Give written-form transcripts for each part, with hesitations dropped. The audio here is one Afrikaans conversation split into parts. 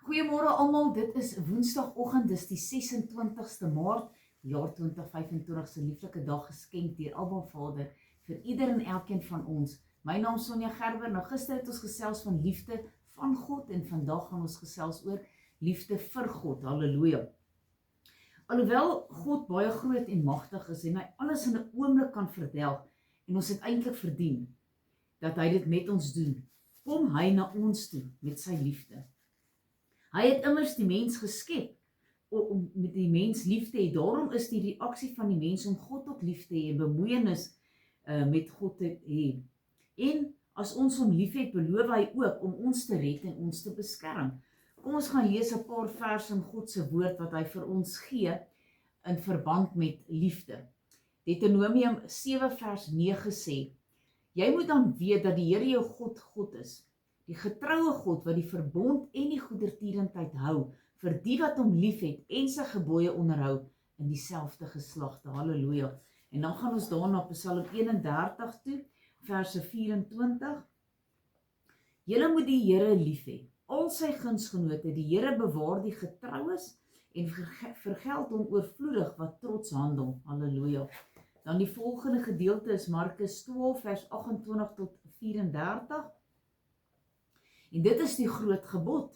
Goeiemôre almal, dit is Woensdagoggend, dis die 26ste Maart, jaar 2025 se lieflike dag geskenk deur Abba Vader vir ieder en elkeen van ons. My naam is Sonja Gerber. Nou gister het ons gesels van liefde van God en vandag gaan ons gesels oor liefde vir God. Halleluja. Alhoewel God baie groot en magtig is en hy alles in 'n oomblik kan verdelg en ons het eintlik verdien dat hy dit met ons doen, kom hy na ons toe met sy liefde. Hy het immers die mens geskep om met die mens lief te hê. Daarom is die reaksie van die mens om God ook lief te hê en bemoeienis met God te hê. En as ons hom liefhet, beloof hy ook om ons te red en ons te beskerm. Kom ons gaan lees 'n paar verse in God se woord wat hy vir ons gee in verband met liefde. Deuteronomium 7 vers 9 sê: Jy moet dan weet dat die Here jou God is, die getroue God wat die verbond en die goedertierendheid hou vir die wat hom liefhet en sy gebooie onderhou in dieselfde geslagte. Halleluja. En dan gaan ons daarna Psalm 31 toe, verse 24. Julle moet die Here lief hê, al sy gunsgenote. Die Here bewaar die getroues en vergeld hom oorvloedig wat trots handel. Halleluja. Dan die volgende gedeelte is Markus 12 vers 28 tot 34. En dit is die groot gebod.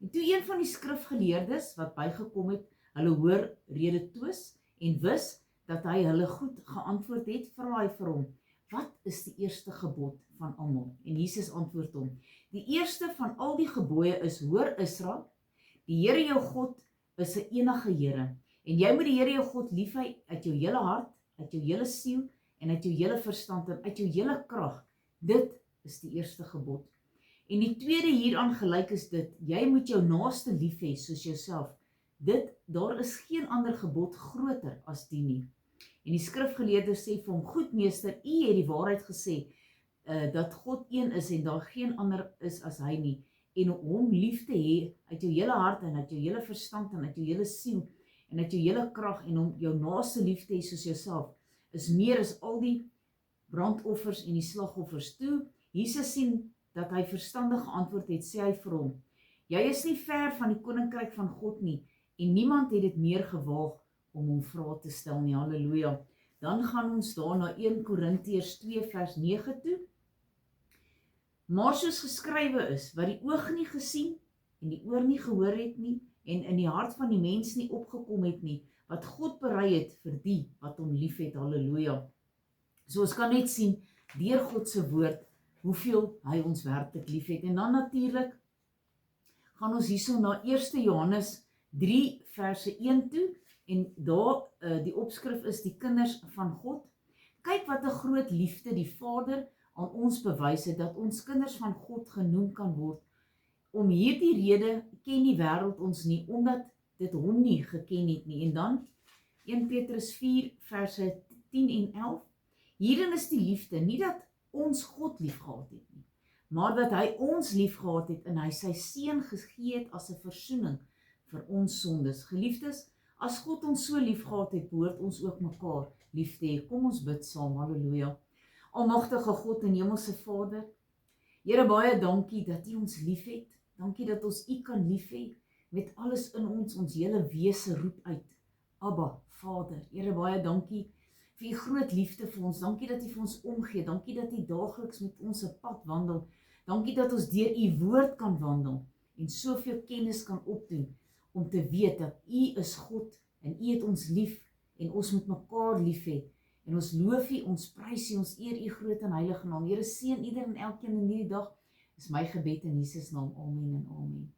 En toe een van die skrifgeleerdes wat bygekom het, hulle hoor rede twis en wis dat hy hulle goed geantwoord het, vra hy vir hom: Wat is die eerste gebod van almal? En Jesus antwoord hom: Die eerste van al die gebooie is: Hoor Israel, die Here jou God is 'n enige Here. En jy moet die Here jou God lief hê uit jou hele hart, uit jou hele siel en uit jou hele verstand en uit jou hele krag. Dit is die eerste gebod. En die tweede hieraan gelyk is dit: Jy moet jou naaste lief hê soos jouself. Daar is geen ander gebod groter as die nie. En die skrifgeleerde sê vir hom: Goed meester, u het die waarheid gesê, dat God een is en daar geen ander is as hy nie. En om hom lief te hê uit jou hele hart en uit jou hele verstand en uit jou hele siel en uit jou hele krag en om jou naaste lief te hê soos jouself, is meer as al die brandoffers en die slagoffers. Toe Jesus sien dat hy verstandig geantwoord het, sê hy vir hom: Jy is nie ver van die koninkryk van God nie, en niemand het dit meer gewaag om hom vrae te stel nie. Halleluja. Dan gaan ons daar na 1 Korintiërs 2 vers 9 toe. Maar soos geskrywe is, wat die oog nie gesien en die oor nie gehoor het nie, en in die hart van die mens nie opgekom het nie, wat God berei het vir die wat hom liefhet. Halleluja. So ons kan net sien deur God se woord hoeveel hy ons werklik liefhet. En dan natuurlik gaan ons hierso na 1 Johannes 3 verse 1 toe, en daar die opskrif is die kinders van God. Kyk wat 'n groot liefde die Vader aan ons bewys het, dat ons kinders van God genoem kan word. Om hierdie rede ken die wêreld ons nie, omdat dit hom nie geken het nie. En dan 1 Petrus 4 verse 10 en 11. Hierin is die liefde, nie dat ons God liefgehad het nie, maar dat hy ons liefgehad het en hy sy seun gegee het as 'n versoening vir ons sondes. Geliefdes, as God ons so liefgehad het, behoort ons ook mekaar lief te hê. Kom ons bid saam. Halleluja. Almagtige God en hemelse Vader, Here, baie dankie dat U ons liefhet. Dankie dat ons U kan lief hê met alles in ons hele wese roep uit: Abba, Vader. Here, baie dankie vir U groot liefde vir ons. Dankie dat U vir ons omgee. Dankie dat U daagliks met ons 'n pad wandel. Dankie dat ons deur U woord kan wandel en soveel kennis kan opdoen om te weet dat U is God en U het ons lief en ons moet mekaar lief hê. En ons loof U, ons prys U, ons eer U groot en heilige naam. Here, seën ieder en elkeen in hierdie dag. Is my gebed in Jesus naam. Amen en amen.